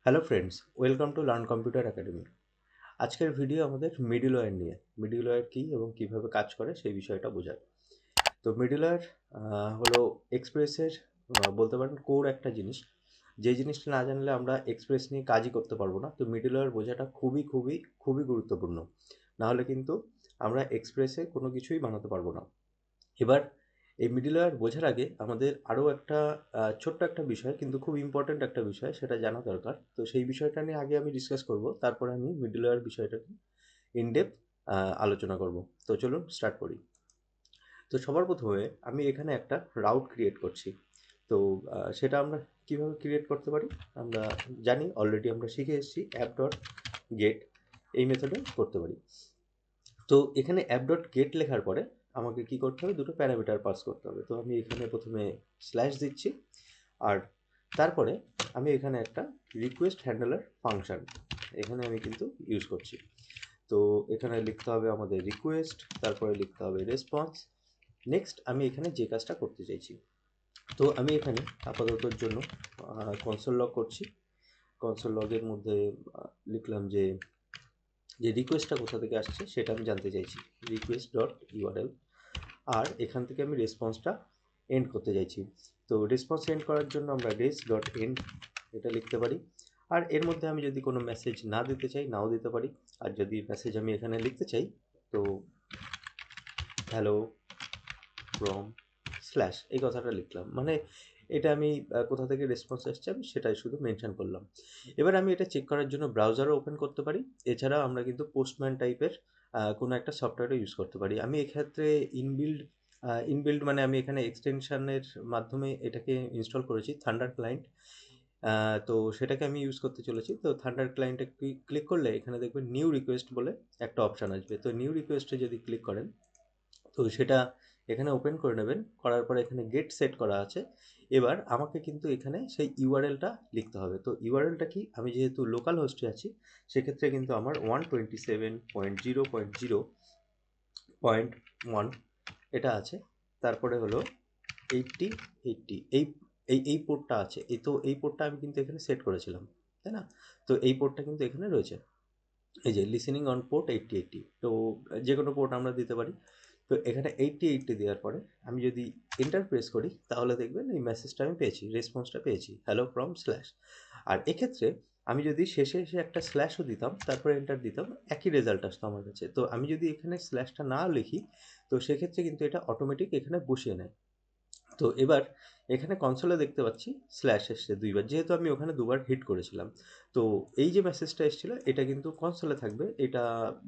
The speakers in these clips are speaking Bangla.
Hello friends, welcome to learn computer academy. আজকের ভিডিও আমাদের মিডলওয়্যার নিয়ে। মিডলওয়্যার কী এবং কীভাবে কাজ করে সেই বিষয়টা বোঝায়। তো মিডলওয়্যার হলো এক্সপ্রেসের বলতে পারেন কোর একটা জিনিস। যে জিনিসটা না জানলে আমরা এক্সপ্রেস নিয়ে কাজই করতে পারবো না। তো মিডলওয়্যার বোঝাটা খুবই খুবই খুবই গুরুত্বপূর্ণ। নাহলে কিন্তু আমরা এক্সপ্রেসে কোনো কিছুই বানাতে পারবো না। এবার এই মিডলওয়্যার বোঝার আগে আমাদের আরও একটা ছোট্ট একটা বিষয়, কিন্তু খুব ইম্পর্ট্যান্ট একটা বিষয়, সেটা জানা দরকার। তো সেই বিষয়টা নিয়ে আগে আমি ডিসকাস করব, তারপরে আমি মিডলওয়্যার বিষয়টাকে ইনডেপথ আলোচনা করব। তো চলুন স্টার্ট করি। তো সবার প্রথমে আমি এখানে একটা রাউট ক্রিয়েট করছি। তো সেটা আমরা কীভাবে ক্রিয়েট করতে পারি আমরা জানি, অলরেডি আমরা শিখে এসেছি। অ্যাপ ডট গেট এই মেথডে করতে পারি। তো এখানে অ্যাপ ডট গেট লেখার পরে আমাকে কি করতে হবে, দুটো প্যারামিটার পাস করতে হবে। তো আমি এখানে প্রথমে স্ল্যাশ দিচ্ছি, আর তারপরে আমি এখানে একটা রিকোয়েস্ট হ্যান্ডলার ফাংশন এখানে আমি কিন্তু ইউজ করছি। তো এখানে লিখতে হবে আমাদের রিকোয়েস্ট, তারপরে লিখতে হবে রেসপন্স। নেক্সট আমি এখানে যে কাজটা করতে চাইছি, তো আমি এখানে আপাততর জন্য কনসোল লগ করছি। কনসোল লগের মধ্যে লিখলাম যে রিকোয়েস্টটা কোথা থেকে আসছে সেটা আমি জানতে চাইছি, রিকোয়েস্ট ডট ইউআরএল। আর এখান থেকে আমি রেসপন্সটা এন্ড করতে চাইছি। তো রেসপন্স এন্ড করার জন্য আমরা রেস ডট এন্ড এটা লিখতে পারি। আর এর মধ্যে আমি যদি কোনো মেসেজ না দিতে চাই নাও দিতে পারি। আর যদি মেসেজ আমি এখানে লিখতে চাই, তো হ্যালো ফ্রম স্ল্যাশ এই কথাটা লিখলাম, মানে এটা আমি কোথা থেকে রেসপন্স আসছে আমি সেটাই শুধু মেনশন করলাম। এবার আমি এটা চেক করার জন্য ব্রাউজারও ওপেন করতে পারি। এছাড়াও আমরা কিন্তু পোস্টম্যান টাইপের কোনো একটা সফটওয়্যারও ইউজ করতে পারি। আমি এক্ষেত্রে ইনবিল্ড মানে আমি এখানে এক্সটেনশনের মাধ্যমে এটাকে ইনস্টল করেছি, থান্ডার ক্লায়েন্ট। তো সেটাকে আমি ইউজ করতে চলেছি। তো থান্ডার ক্লায়েন্টে ক্লিক করলে এখানে দেখবেন নিউ রিকোয়েস্ট বলে একটা অপশান আসবে। তো নিউ রিকোয়েস্টে যদি ক্লিক করেন, তো সেটা এখানে ওপেন করে নেবেন। করার পরে এখানে গেট সেট করা আছে। এবার আমাকে কিন্তু এখানে সেই ইউআরএলটা লিখতে হবে। তো ইউআরএলটা কি, আমি যেহেতু লোকাল হোস্টে আছি সেক্ষেত্রে কিন্তু আমার 127.0.0.1 এটা আছে। তারপরে হলো 80 এই পোর্টটা আছে। এই পোর্টটা আমি কিন্তু এখানে সেট করেছিলাম, তাই না? তো এই পোর্টটা কিন্তু এখানে রয়েছে, এই যে লিসেনিং অন পোর্ট 80 তো যে কোনো পোর্ট আমরা দিতে পারি। তো এখানে 80 দেওয়ার পরে আমি যদি এন্টার প্রেস করি, তাহলে দেখবেন এই মেসেজটা আমি পেয়েছি, রেসপন্সটা পেয়েছি, হ্যালো ফ্রম স্ল্যাশ। আর এক্ষেত্রে আমি যদি শেষে এসে একটা স্ল্যাশও দিতাম, তারপরে এন্টার দিতাম, একই রেজাল্ট আসতো আমার কাছে। তো আমি যদি এখানে স্ল্যাশটা না লিখি, তো সেক্ষেত্রে কিন্তু এটা অটোমেটিক এখানে বসিয়ে নেয়। তো এবার এখানে কনসোলে দেখতে পাচ্ছি স্ল্যাশ এসছে দুইবার, যেহেতু আমি ওখানে দুবার হিট করেছিলাম। তো এই যে মেসেজটা এসেছিল এটা কিন্তু কনসোলে থাকবে। এটা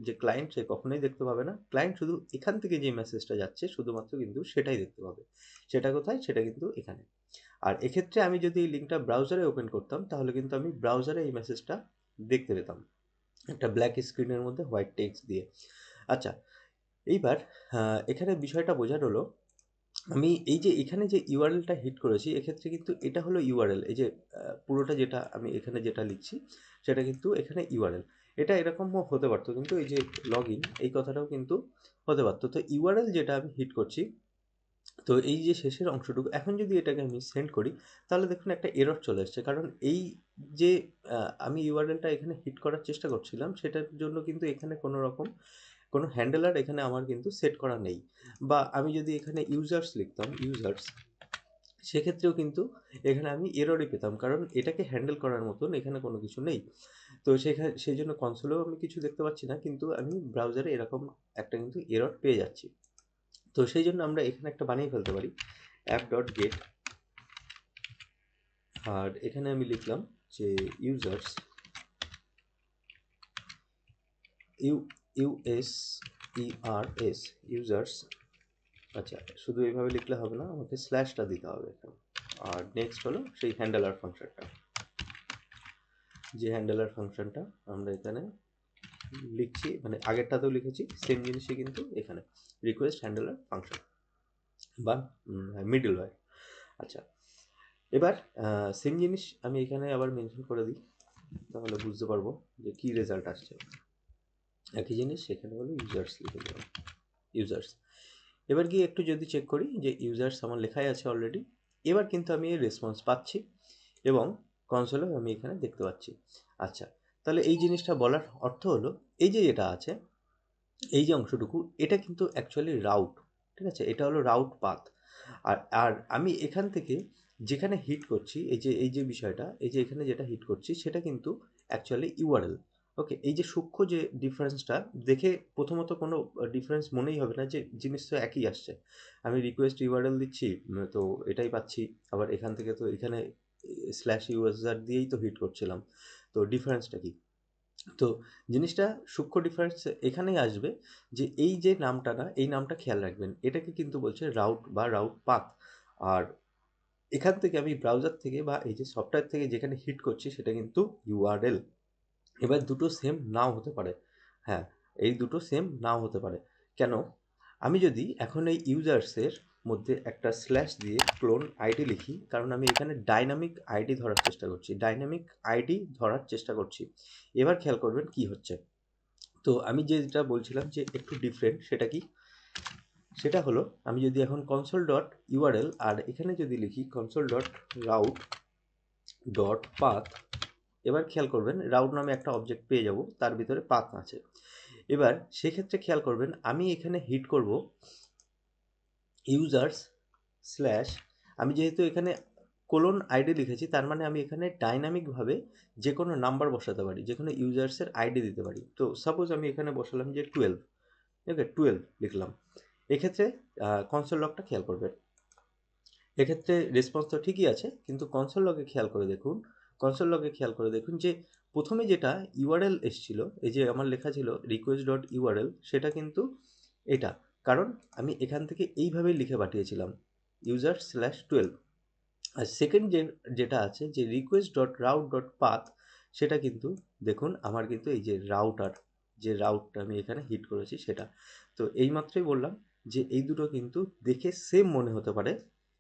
যে ক্লায়েন্ট সে কখনোই দেখতে পাবে না। ক্লায়েন্ট শুধু এখান থেকে যে মেসেজটা যাচ্ছে শুধুমাত্র কিন্তু সেটাই দেখতে পাবে। সেটা কোথায়, সেটা কিন্তু এখানে। আর এক্ষেত্রে আমি যদি এই লিঙ্কটা ব্রাউজারে ওপেন করতাম, তাহলে কিন্তু আমি ব্রাউজারে এই মেসেজটা দেখতে পেতাম, একটা ব্ল্যাক স্ক্রিনের মধ্যে হোয়াইট টেক্সট দিয়ে। আচ্ছা, এইবার এখানে বিষয়টা বোঝার হলো, আমি এই যে এখানে যে ইউআরএলটা হিট করেছি এক্ষেত্রে কিন্তু এটা হলো ইউআরএল। এই যে পুরোটা যেটা আমি এখানে যেটা লিখছি সেটা কিন্তু এখানে ইউআরএল। এটা এরকমও হতে পারতো, কিন্তু এই যে লগ ইন এই কথাটাও কিন্তু হতে পারতো। তো ইউআরএল যেটা আমি হিট করছি, তো এই যে শেষের অংশটুকু, এখন যদি এটাকে আমি সেন্ড করি, তাহলে দেখুন একটা এরর চলে এসছে। কারণ এই যে আমি ইউআরএলটা এখানে হিট করার চেষ্টা করছিলাম সেটার জন্য কিন্তু এখানে কোনো রকম কোনো হ্যান্ডেলার এখানে আমার কিন্তু সেট করা নেই। বা আমি যদি এখানে ইউজার্স লিখতাম, ইউজার্স, সেক্ষেত্রেও কিন্তু এখানে আমি এররই পেতাম, কারণ এটাকে হ্যান্ডেল করার মতন এখানে কোনো কিছু নেই। তো সেই জন্য কনসোলেও আমি কিছু দেখতে পাচ্ছি না, কিন্তু আমি ব্রাউজারে এরকম একটা কিন্তু এরর পেয়ে যাচ্ছি। তো সেই জন্য আমরা এখানে একটা বানিয়ে ফেলতে পারি, অ্যাপ ডট গেট। আর এখানে আমি লিখলাম যে ইউজার্স, ইউএস ইউজার্স। আচ্ছা, শুধু এইভাবে লিখলে হবে না, আমাকে স্ল্যাশটা দিতে হবে এখানে। আর নেক্সট হলো সেই হ্যান্ডেলার ফাংশনটা, যে হ্যান্ডেলার ফাংশনটা আমরা এখানে লিখছি, মানে আগেরটাতেও লিখেছি সেম জিনিসই কিন্তু এখানে, রিকোয়েস্ট হ্যান্ডেলার ফাংশন বা মিডলওয়্যার। আচ্ছা, এবার সেম জিনিস আমি এখানে আবার মেনশন করে দিই, তাহলে বুঝতে পারবো যে কী রেজাল্ট আসছে। একই জিনিস সেখানে হলো ইউজার্স লিখে দিলাম, ইউজার্স। এবার গিয়ে একটু যদি চেক করি যে ইউজার্স আমার লেখাই আছে অলরেডি। এবার কিন্তু আমি এর রেসপন্স পাচ্ছি, এবং কনসোলেও আমি এখানে দেখতে পাচ্ছি। আচ্ছা, তাহলে এই জিনিসটা বলার অর্থ হলো এই যে যেটা আছে, এই যে অংশটুকু, এটা কিন্তু অ্যাকচুয়ালি রাউট, ঠিক আছে? এটা হলো রাউট পাথ। আর আর আমি এখান থেকে যেখানে হিট করছি, এই যে বিষয়টা, এই যে এখানে যেটা হিট করছি সেটা কিন্তু অ্যাকচুয়ালি ইউআরএল। ওকে, এই যে সূক্ষ্ম যে ডিফারেন্সটা দেখে প্রথমত কোনো ডিফারেন্স মনেই হবে না, যে জিনিস তো একই আসছে। আমি রিকোয়েস্ট ইউআরএল দিচ্ছি, তো এটাই পাচ্ছি। আবার এখান থেকে তো এখানে স্ল্যাশ ইউএসআর দিয়েই তো হিট করছিলাম, তো ডিফারেন্সটা কি? তো জিনিসটা সূক্ষ্ম ডিফারেন্স এখানেই আসবে, যে এই যে নামটা না, এই নামটা খেয়াল রাখবেন, এটাকে কিন্তু বলছে রাউট বা রাউট পাথ। আর এখান থেকে আমি ব্রাউজার থেকে বা এই যে সফটওয়্যার থেকে যেখানে হিট করছি সেটা কিন্তু ইউআরএল। এবার দুটো সেম নাও হতে পারে। হ্যাঁ, এই দুটো সেম নাও হতে পারে। কেন? আমি যদি এখন এই ইউজার্সের মধ্যে একটা স্ল্যাশ দিয়ে ক্লোন আইডি লিখি, কারণ আমি এখানে ডাইনামিক আইডি ধরার চেষ্টা করছি, এবার খেয়াল করবেন কি হচ্ছে। তো আমি যেটা বলছিলাম যে একটু ডিফারেন্ট, সেটা কি? সেটা হলো, আমি যদি এখন কনসোল ডট ইউআরএল আর এখানে যদি লিখি console dot route dot path, এবার খেয়াল করবেন রাউট নামে একটা অবজেক্ট পেয়ে যাব, তার ভিতরে পাথ আছে। এবার সেক্ষেত্রে খেয়াল করবেন আমি এখানে হিট করব ইউজার্স স্ল্যাশ, আমি যেহেতু এখানে কোলন আইডি লিখেছি, তার মানে আমি এখানে ডাইনামিকভাবে যে কোনো নাম্বার বসাতে পারি, যে কোনো ইউজার্সের আইডি দিতে পারি। তো সাপোজ আমি এখানে বসালাম যে 12, ওকে 12 লিখলাম। এক্ষেত্রে কনসোল লগটা খেয়াল করবেন, এক্ষেত্রে রেসপন্স তো ঠিকই আছে, কিন্তু কনসোল লগে খেয়াল করে দেখুন যে প্রথমে যেটা ইউআরএল এসেছিল, এই যে আমার লেখা ছিল রিকোয়েস্ট ডট ইউআরএল, সেটা কিন্তু এটা, কারণ আমি এখান থেকে এইভাবেই লিখে পাঠিয়েছিলাম ইউজার স্ল্যাশ 12। আর সেকেন্ড যেটা আছে যে request dot route dot path, সেটা কিন্তু দেখুন আমার কিন্তু এই যে রাউটটা আমি এখানে হিট করেছি সেটা। তো এইমাত্রই বললাম যে এই দুটো কিন্তু দেখে সেম মনে হতে পারে,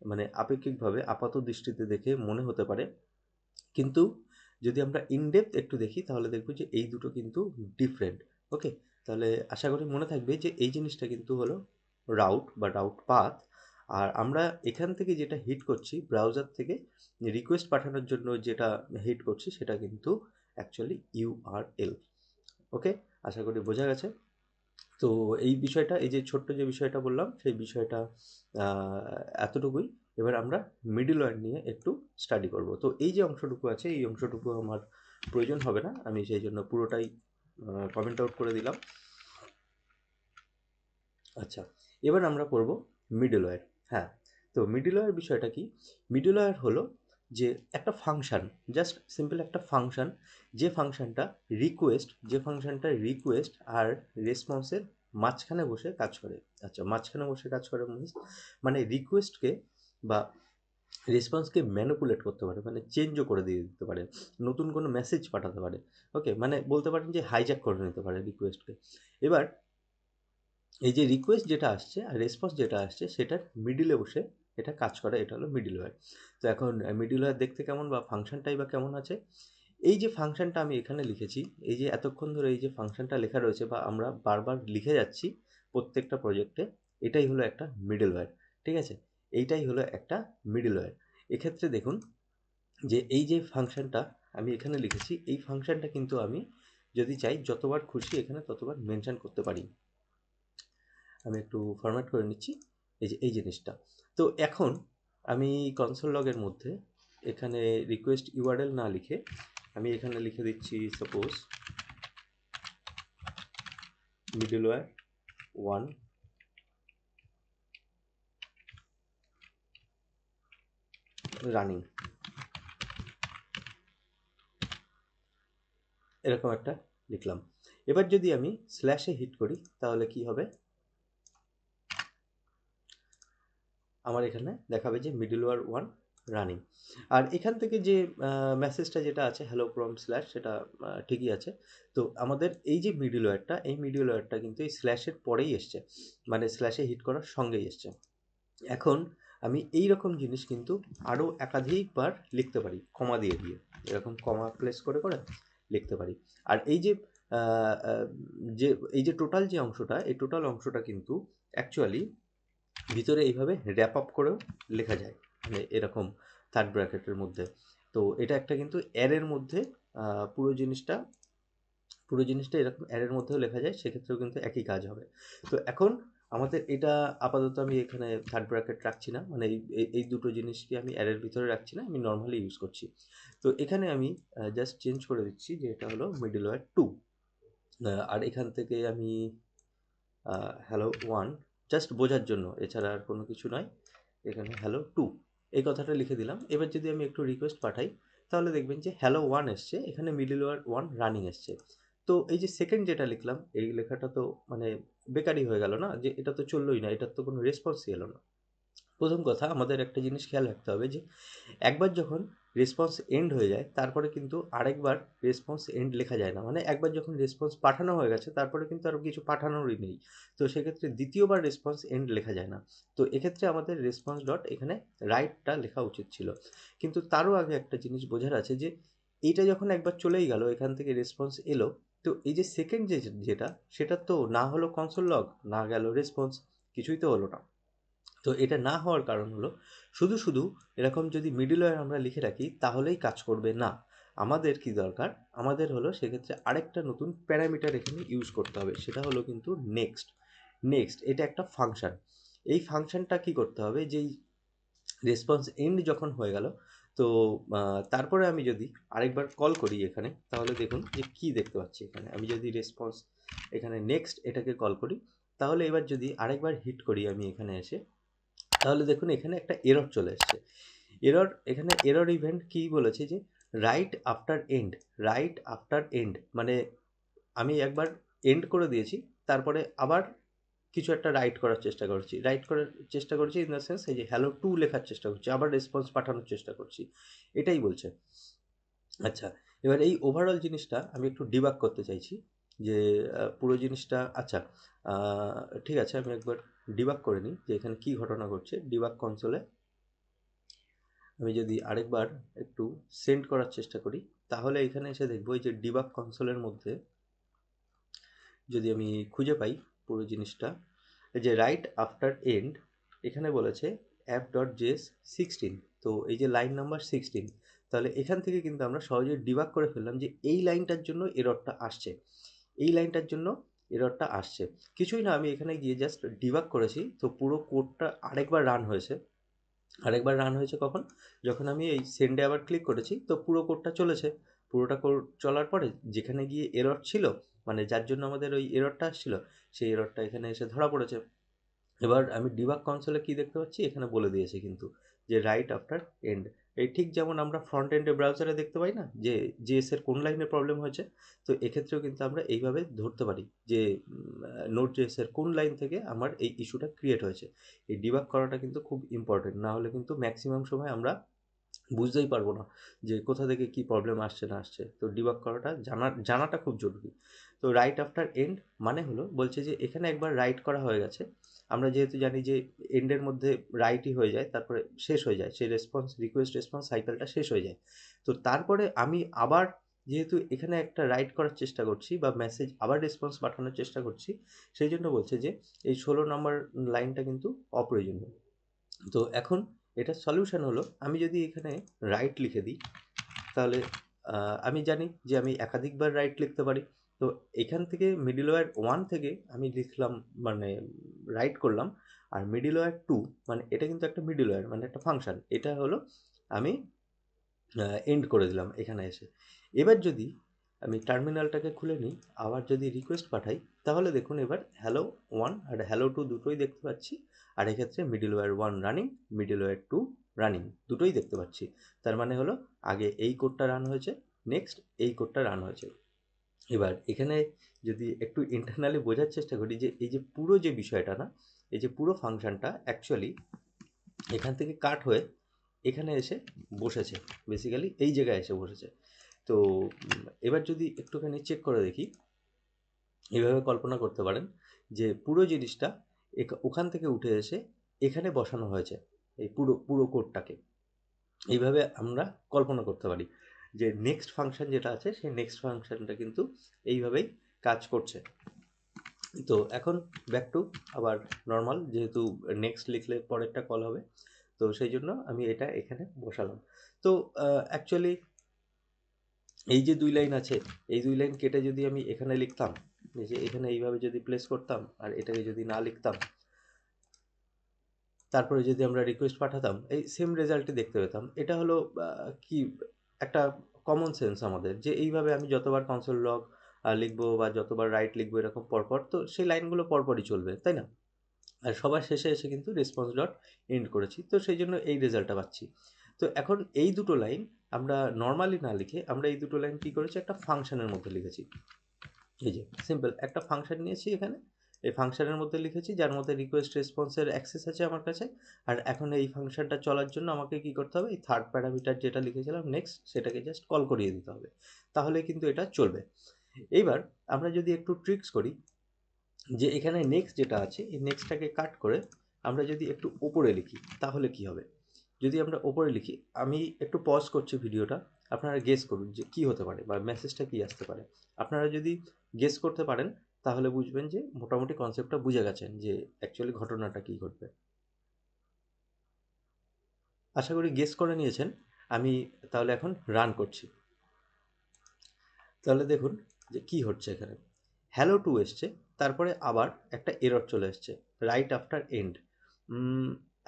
মানে আপেক্ষিকভাবে আপাত দৃষ্টিতে দেখে মনে হতে পারে, কিন্তু যদি আমরা ইনডেপথ একটু দেখি তাহলে দেখব যে এই দুটো কিন্তু ডিফারেন্ট। ওকে, তাহলে আশা করি মনে থাকবে যে এই জিনিসটা কিন্তু হলো রাউট বা রাউট পাথ। আর আমরা এখান থেকে যেটা হিট করছি ব্রাউজার থেকে রিকোয়েস্ট পাঠানোর জন্য যেটা হিট করছি সেটা কিন্তু অ্যাকচুয়ালি ইউআরএল। ওকে, আশা করি বোঝা গেছে। তো এই বিষয়টা, এই যে ছোট্ট যে বিষয়টা বললাম সেই বিষয়টা এতটুকুই। এবার আমরা মিডলওয়্যার নিয়ে একটু স্টাডি করব। তো এই যে অংশটুকু আছে, এই অংশটুকু আমার প্রয়োজন হবে না, আমি সেই জন্য পুরোটাই কমেন্ট আউট করে দিলাম। আচ্ছা, এবার আমরা পড়ব মিডলওয়্যার। হ্যাঁ, তো মিডলওয়্যার বিষয়টা কি? মিডলওয়্যার হলো যে একটা ফাংশন, জাস্ট সিম্পল একটা ফাংশন, যে ফাংশনটা রিকোয়েস্ট আর রেসপন্সের মাঝখানে বসে কাজ করে। আচ্ছা, মাঝখানে বসে কাজ করে মানে রিকোয়েস্টকে বা রেসপন্সকে ম্যানিপুলেট করতে পারে, মানে চেঞ্জও করে দিয়ে দিতে পারে, নতুন কোনো মেসেজ পাঠাতে পারে। ওকে, মানে বলতে পারেন যে হাইজ্যাক করে নিতে পারে রিকোয়েস্টকে। এবার এই যে রিকোয়েস্ট যেটা আসছে আর রেসপন্স যেটা আসছে সেটার মিডিলে বসে এটা কাজ করে, এটা হলো মিডলওয়্যার। তো এখন মিডলওয়্যার দেখতে কেমন বা ফাংশনটাই বা কেমন আছে? এই যে ফাংশনটা আমি এখানে লিখেছি, এই যে এতক্ষণ ধরে এই যে ফাংশনটা লেখা রয়েছে বা আমরা বারবার লিখে যাচ্ছি প্রত্যেকটা প্রজেক্টে, এটাই হলো একটা মিডলওয়্যার। ঠিক আছে, এইটাই হলো একটা মিডলওয়্যার। এক্ষেত্রে দেখুন যে এই যে ফাংশনটা আমি এখানে লিখেছি, এই ফাংশনটা কিন্তু আমি যদি চাই যতবার খুশি এখানে ততবার মেনশন করতে পারি। আমি একটু ফরম্যাট করে নিচ্ছি এই যে এই জিনিসটা। তো এখন আমি কনসোল লগের মধ্যে এখানে রিকোয়েস্ট ইউআরএল না লিখে আমি এখানে লিখে দিচ্ছি সাপোজ মিডলওয়্যার 1 রানিং, এরকম একটা লিখলাম। এবার যদি আমি স্ল্যাশে হিট করি তাহলে কি হবে? আমার এখানে দেখাবে যে মিডলওয়্যার 1 রানিং। আর এখান থেকে যে মেসেজটা যেটা আছে হ্যালো ফ্রম স্ল্যাশ, সেটা ঠিকই আছে। তো আমাদের এই যে মিডলওয়্যারটা, এই মিডলওয়্যারটা কিন্তু এই স্ল্যাশের পরেই এসছে, মানে স্ল্যাশে হিট করার সঙ্গেই এসছে। এখন আমি এই রকম জিনিস কিন্তু আরও একাধিকবার লিখতে পারি কমা দিয়ে দিয়ে, এরকম কমা প্লেস করে করে লিখতে পারি। আর এই যে আহ, আহ, যে এই যে টোটাল যে অংশটা, এই টোটাল অংশটা কিন্তু অ্যাকচুয়ালি ভিতরে এইভাবে র্যাপ আপ করেও লেখা যায়, মানে এরকম থার্ড ব্র্যাকেটের মধ্যে। তো তো এটা একটা কিন্তু অ্যারের মধ্যে পুরো জিনিসটা এরকম অ্যারের মধ্যেও লেখা যায়, সেক্ষেত্রেও কিন্তু একই কাজ হবে। তো এখন আমাদের এটা আপাতত আমি এখানে থার্ড ব্র্যাকেট রাখছি না, মানে এই দুটো জিনিসকে আমি অ্যারের ভিতরে রাখছি না, আমি নর্মালি ইউজ করছি। তো এখানে আমি জাস্ট চেঞ্জ করে দিচ্ছি যে এটা হলো মিডলওয়্যার 2, আর এখান থেকে আমি হ্যালো 1 জাস্ট বোঝার জন্য, এছাড়া আর কোনো কিছু নয়। এখানে হ্যালো 2 এই কথাটা লিখে দিলাম। এবার যদি আমি একটু রিকোয়েস্ট পাঠাই, তাহলে দেখবেন যে হ্যালো 1 এসছে, এখানে মিডলওয়্যার 1 রানিং এসছে। তো এই যে সেকেন্ড যেটা লিখলাম, এই লেখাটা তো মানে বেকারই হয়ে গেল না, যে এটা তো চললোই না, এটার তো কোনো রেসপন্সই এলো না। প্রথম কথা, আমাদের একটা জিনিস খেয়াল রাখতে হবে যে একবার যখন রেসপন্স এন্ড হয়ে যায়, তারপরে কিন্তু আরেকবার রেসপন্স এন্ড লেখা যায় না। মানে একবার যখন রেসপন্স পাঠানো হয়ে গেছে, তারপরে কিন্তু আরও কিছু পাঠানোরই নেই। তো সেক্ষেত্রে দ্বিতীয়বার রেসপন্স এন্ড লেখা যায় না। তো এক্ষেত্রে আমাদের রেসপন্স ডট এখানে রাইটটা লেখা উচিত ছিল। কিন্তু তারও আগে একটা জিনিস বোঝার আছে যে এইটা যখন একবার চলেই গেল, এখান থেকে রেসপন্স এলো, তো এই যে সেকেন্ড যেটা, সেটা তো না হলো কনসোল লগ, না গেল রেসপন্স, কিছুই তো হলো না। তো এটা না হওয়ার কারণ হলো, শুধু শুধু এরকম যদি মিডলওয়্যার আমরা লিখে রাখি তাহলেই কাজ করবে না। আমাদের কি দরকার, আমাদের হলো সেক্ষেত্রে আরেকটা নতুন প্যারামিটার এখানে ইউজ করতে হবে, সেটা হলো কিন্তু নেক্সট এটা একটা ফাংশন। এই ফাংশনটা কি করতে হবে, যেই রেসপন্স এন্ড যখন হয়ে গেল, তো তারপরে আমি যদি আরেকবার কল করি এখানে, তাহলে দেখুন যে কি দেখতে পাচ্ছি। এখানে আমি যদি রেসপন্স এখানে নেক্সট এটাকে কল করি, তাহলে এবার যদি আরেকবার হিট করি আমি এখানে এসে, তাহলে দেখুন এখানে একটা এরর চলে এসছে। এখানে এরর ইভেন্ট কি বলেছে যে রাইট আফটার এন্ড, মানে আমি একবার এন্ড করে দিয়েছি, তারপরে আবার কিছু একটা রাইট করার চেষ্টা করছি ইন দ্য সেন্স এই যে হ্যালো 2 লেখার চেষ্টা করছি, আবার রেসপন্স পাঠানোর চেষ্টা করছি, এটাই বলছে। আচ্ছা, এবার এই ওভারঅল জিনিসটা আমি একটু ডিবাগ করতে চাইছি, যে পুরো জিনিসটা, আচ্ছা ঠিক আছে, আমি একবার ডিবাগ করে নিই যে এখানে কি ঘটনা ঘটছে। ডিবাগ কনসোলে আমি যদি আরেকবার একটু সেন্ড করার চেষ্টা করি, তাহলে এখানে এসে দেখবো এই যে ডিবাগ কনসোলের মধ্যে যদি আমি খুঁজে পাই পুরো জিনিসটা, এই যে রাইট আফটার এন্ড এখানে বলেছে অ্যাপ ডট জেএস 16, তো এই যে লাইন নাম্বার 16, তাহলে এখান থেকে কিন্তু আমরা সহজে ডিবাগ করে ফেললাম যে এই লাইনটার জন্য এররটা আসছে, এই লাইনটার জন্য এররটা আসছে। কিছুই না, আমি এখানে গিয়ে জাস্ট ডিবাগ করেছি, তো পুরো কোডটা আরেকবার রান হয়েছে কখন, যখন আমি এই সেন্ডে আবার ক্লিক করেছি, তো পুরো কোডটা চলেছে। পুরোটা কোড চলার পরে যেখানে গিয়ে এরর ছিল, মানে যার জন্য আমাদের ওই এররটা আসছিল, সেই এররটা এখানে এসে ধরা পড়েছে। এবার আমি ডিবাগ কনসোলে কি দেখতে পাচ্ছি, এখানে বলে দিয়েছে কিন্তু যে রাইট আফটার এন্ড। এই ঠিক যেমন আমরা ফ্রন্ট এন্ডে ব্রাউজারে দেখতে পাই না যে জিএস এর কোন লাইনে প্রবলেম হয়েছে, তো এক্ষেত্রেও কিন্তু আমরা এইভাবে ধরতে পারি যে নোট জিএস এর কোন লাইন থেকে আমার এই ইস্যুটা ক্রিয়েট হয়েছে। এই ডিবাগ করাটা কিন্তু খুব ইম্পর্টেন্ট, না হলে কিন্তু ম্যাক্সিমাম সময় আমরা বুঝতেই পারবো না যে কোথা থেকে কি প্রবলেম আসছে না আসছে। তো ডিবাগ করাটা জানাটা খুব জরুরি। তো রাইট আফটার এন্ড মানে হলো বলছে যে এখানে একবার রাইট করা হয়ে গেছে, আমরা যেহেতু জানি যে এন্ডের মধ্যে রাইটই হয়ে যায়, তারপরে শেষ হয়ে যায়, সেই রিকোয়েস্ট রেসপন্স সাইকেলটা শেষ হয়ে যায়। তো তারপরে আমি আবার যেহেতু এখানে একটা রাইট করার চেষ্টা করছি বা মেসেজ আবার রেসপন্স পাঠানোর চেষ্টা করছি, সেই জন্য বলছে যে এই 16 নম্বর লাইনটা কিন্তু অপ্রয়োজনীয়। তো এখন এটার সলিউশন হলো, আমি যদি এখানে রাইট লিখে দিই, তাহলে আমি জানি যে আমি একাধিকবার রাইট লিখতে পারি। তো এখান থেকে মিডলওয়্যার 1 থেকে আমি লিখলাম, মানে রাইট করলাম, আর মিডলওয়্যার 2 মানে এটা কিন্তু একটা মিডলওয়্যার, মানে একটা ফাংশন, এটা হলো আমি এন্ড করে দিলাম এখানে এসে। এবার যদি আমি টার্মিনালটাকে খুলে নিই, আবার যদি রিকোয়েস্ট পাঠাই, তাহলে দেখুন এবার হ্যালো 1 আর হ্যালো 2 দুটোই দেখতে পাচ্ছি। আর এক্ষেত্রে মিডলওয়্যার 1 রানিং, মিডলওয়্যার 2 রানিং, দুটোই দেখতে পাচ্ছি। তার মানে হলো আগে এই কোডটা রান হয়েছে, নেক্সট এই কোডটা রান হয়েছে। এবার এখানে যদি একটু ইন্টারনালি বোঝার চেষ্টা করি যে এই যে পুরো যে বিষয়টা না, এই যে পুরো ফাংশনটা অ্যাকচুয়ালি এখান থেকে কাট হয়ে এখানে এসে বসেছে, বেসিক্যালি এই জায়গায় এসে বসেছে। তো এবার যদি একটুখানি চেক করে দেখি, এইভাবে কল্পনা করতে পারেন যে পুরো জিনিসটা ওখান থেকে উঠে এসে এখানে বসানো হয়েছে, এই পুরো পুরো কোডটাকে এইভাবে আমরা কল্পনা করতে পারি যে নেক্সট ফাংশন যেটা আছে, সেই নেক্সট ফাংশনটা কিন্তু এইভাবেই কাজ করছে। তো এখন ব্যাক টু আবার নর্মাল, যেহেতু নেক্সট লিখলে পরেরটা কল হবে, তো সেই জন্য আমি এটা এখানে বসালাম। তো অ্যাকচুয়ালি এই যে 2 লাইন আছে, এই 2 লাইন কেটে যদি আমি এখানে লিখতাম, এই যে এখানে এইভাবে যদি প্লেস করতাম আর এটাকে যদি না লিখতাম, তারপরে যদি আমরা রিকোয়েস্ট পাঠাতাম, এই সেম রেজাল্টই দেখতে পেতাম। এটা হলো কি একটা কমন সেন্স আমাদের, যে এইভাবে আমি যতবার কনসোল লগ লিখবো বা যতবার রাইট লিখবো এরকম পরপর, তো সেই লাইনগুলো পরপরই চলবে, তাই না? আর সবার শেষে এসে কিন্তু রেসপন্স ডট এন্ড করেছি, তো সেই জন্য এই রেজাল্টটা পাচ্ছি। তো এখন এই দুটো লাইন আমরা নর্মালি না লিখে আমরা এই দুটো লাইন কি করেছি, একটা ফাংশনের মধ্যে লিখেছি। এই যে সিম্পল একটা ফাংশন নিয়েছি এখানে, এই ফাংশনের মধ্যে লিখেছি, যার মধ্যে রিকোয়েস্ট রেসপন্সের অ্যাক্সেস আছে আমার কাছে। আর এখন এই ফাংশনটা চলার জন্য আমাকে কি করতে হবে, এই থার্ড প্যারামিটার যেটা লিখেছিলাম নেক্সট, সেটাকে জাস্ট কল করিয়ে দিতে হবে, তাহলে কিন্তু এটা চলবে। এইবার আমরা যদি একটু ট্রিক্স করি, যে এখানে নেক্সট যেটা আছে এই নেক্সটটাকে কাট করে আমরা যদি একটু ওপরে লিখি তাহলে কি হবে। যদি আমরা ওপরে লিখি, আমি একটু পজ করছি ভিডিওটা, আপনারা গেস করুন যে কি হতে পারে বা মেসেজটা কি আসতে পারে। আপনারা যদি গেস করতে পারেন তাহলে বুঝবেন যে মোটামুটি কনসেপ্টটা বুঝে গেছেন যে অ্যাকচুয়ালি ঘটনাটা কি ঘটবে। আশা করি গেস করে নিয়েছেন। আমি তাহলে এখন রান করছি। তাহলে দেখুন যে কি হচ্ছে এখানে, হ্যালো টু এসছে, তারপরে আবার একটা এরর চলে এসছে, রাইট আফটার এন্ড।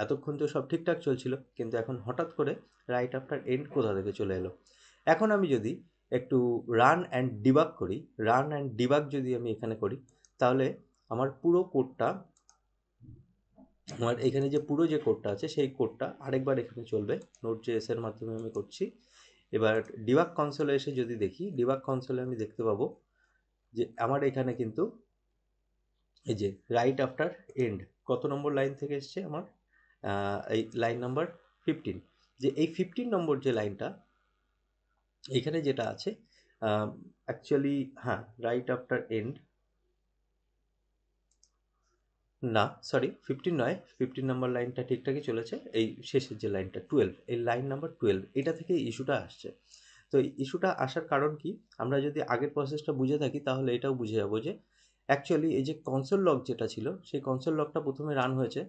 এতক্ষণ তো সব ঠিকঠাক চলছিল, কিন্তু এখন হঠাৎ করে রাইট আফটার এন্ড কোথা থেকে চলে এলো। এখন আমি যদি একটু রান অ্যান্ড ডিবাগ করি, রান অ্যান্ড ডিবাগ যদি আমি এখানে করি, তাহলে আমার পুরো কোডটা, আমার এখানে যে পুরো যে কোডটা আছে সেই কোডটা আরেকবার এখানে চলবে। নোট.js এর মাধ্যমে আমি করছি। এবার ডিবাগ কনসোলে এসে যদি দেখি, ডিবাগ কনসোলে আমি দেখতে পাবো যে আমার এখানে কিন্তু এই যে রাইট আফটার এন্ড কত নম্বর লাইন থেকে এসছে আমার, এই লাইন নাম্বার 15। যে এই 15 নম্বর যে লাইনটা এখানে যেটা আছে, অ্যাকচুয়ালি হ্যাঁ, রাইট আফটার এন্ড না, সরি 15 নয়, 15 নম্বর লাইনটা ঠিকঠাকই চলেছে। এই শেষের যে লাইনটা 12, এই লাইন নাম্বার 12 এটা থেকে ইস্যুটা আসছে। তো এই ইস্যুটা আসার কারণ কি, আমরা যদি আগের প্রসেসটা বুঝে থাকি তাহলে এটাও বুঝে যাবো যে অ্যাকচুয়ালি এই যে কনসোল লগ যেটা ছিল সেই কনসোল লগটা প্রথমে রান হয়েছে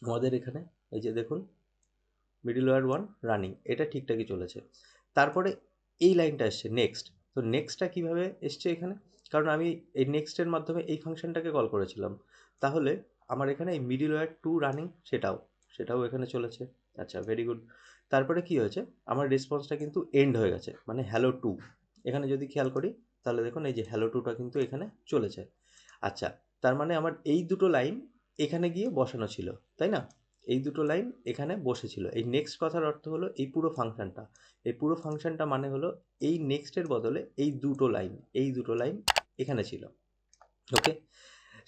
আমাদের এখানে, এই যে দেখুন মিডলওয়্যার 1 রানিং, এটা ঠিকঠাকই চলেছে। তারপরে এই লাইনটা এসছে নেক্সট। তো নেক্সটটা কিভাবে এসছে এখানে, কারণ আমি এই নেক্সটের মাধ্যমে এই ফাংশনটাকে কল করেছিলাম, তাহলে আমার এখানে এই মিডলওয়্যার 2 রানিং, সেটাও এখানে চলেছে। আচ্ছা, ভেরি গুড। তারপরে কি হয়েছে, আমার রেসপন্সটা কিন্তু এন্ড হয়ে গেছে, মানে হ্যালো টু। এখানে যদি খেয়াল করি তাহলে দেখুন এই যে হ্যালো টুটা কিন্তু এখানে চলেছে। আচ্ছা, তার মানে আমার এই দুটো লাইন এখানে গিয়ে বসানো ছিল, তাই না? এই দুটো লাইন এখানে বসেছিল। এই নেক্সট কথার অর্থ হলো এই পুরো ফাংশনটা, এই পুরো ফাংশনটা মানে হলো এই নেক্সটের বদলে এই দুটো লাইন এখানে ছিল। ওকে,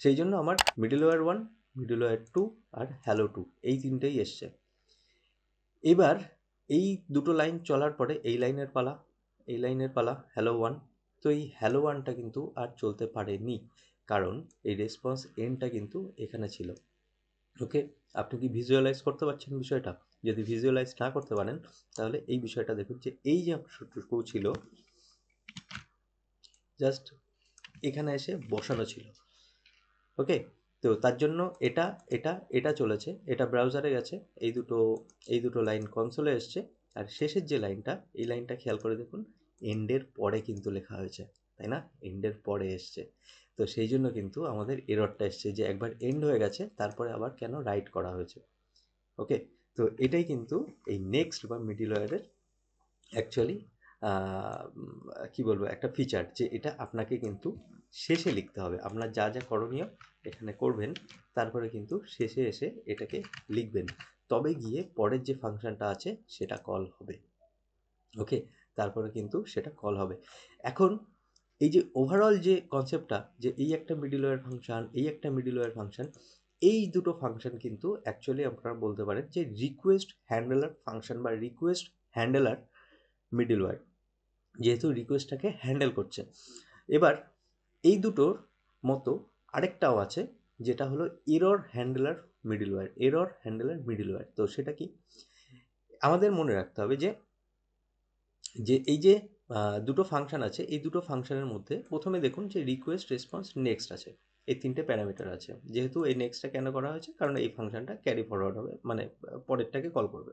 সেই জন্য আমার মিডলওয়্যার 1, মিডলওয়্যার 2 আর হ্যালো 2 এই তিনটেই এসছে। এবার এই দুটো লাইন চলার পরে এই লাইনের পালা হ্যালো 1। তো এই হ্যালো 1টা কিন্তু আর চলতে পারেনি, কারণ এই রেসপন্স এন্ডটা কিন্তু এখানে ছিল। ওকে, আপনি কি ভিজুয়ালাইজ করতে পারছেন বিষয়টা? যদি ভিজুয়ালাইজ না করতে পারেন তাহলে এই বিষয়টা দেখুন, যে এই যে অংশটুকু ছিল জাস্ট এখানে এসে বসানো ছিল। ওকে, তো তার জন্য এটা এটা এটা চলেছে, এটা ব্রাউজারে গেছে, এই দুটো লাইন কনসোলে এসছে। আর শেষের যে লাইনটা, এই লাইনটা খেয়াল করে দেখুন, এন্ডের পরে কিন্তু লেখা হয়েছে, তাই না? এন্ডের পরে এসছে। তো সেই জন্য কিন্তু আমাদের এররটা এসছে, যে একবার এন্ড হয়ে গেছে তারপরে আবার কেন রাইট করা হয়েছে। ওকে, তো এটাই কিন্তু এই নেক্সট বা মিডলওয়্যারের অ্যাকচুয়ালি কি বলবো, একটা ফিচার, যে এটা আপনাকে কিন্তু শেষে লিখতে হবে। আপনার যা যা করণীয় এখানে করবেন, তারপরে কিন্তু শেষে এসে এটাকে লিখবেন, তবে গিয়ে পরের যে ফাংশনটা আছে সেটা কল হবে। ওকে, তারপরে কিন্তু সেটা কল হবে। এখন এই যে ওভারঅল যে কনসেপ্টটা, যে এই একটা মিডলওয়্যার ফাংশন, এই একটা মিডলওয়্যার ফাংশন, এই দুটো ফাংশন কিন্তু অ্যাকচুয়ালি আপনারা বলতে পারেন যে রিকোয়েস্ট হ্যান্ডলার ফাংশন বা রিকোয়েস্ট হ্যান্ডলার মিডলওয়্যার, যেহেতু রিকোয়েস্টটাকে হ্যান্ডেল করছে। এবার এই দুটোর মতো আরেকটাও আছে, যেটা হলো এরর হ্যান্ডলার মিডলওয়্যার। তো সেটা কি, আমাদের মনে রাখতে হবে যে যে এই যে দুটো ফাংশন আছে, এই দুটো ফাংশনের মধ্যে প্রথমে দেখুন যে রিকোয়েস্ট রেসপন্স নেক্সট আছে। এই তিনটে প্যারামিটার আছে। যেহেতু এই নেক্সটটা কেন করা হয়েছে, কারণ এই ফাংশনটা ক্যারি ফরওয়ার্ড হবে, মানে পরেরটাকে কল করবে।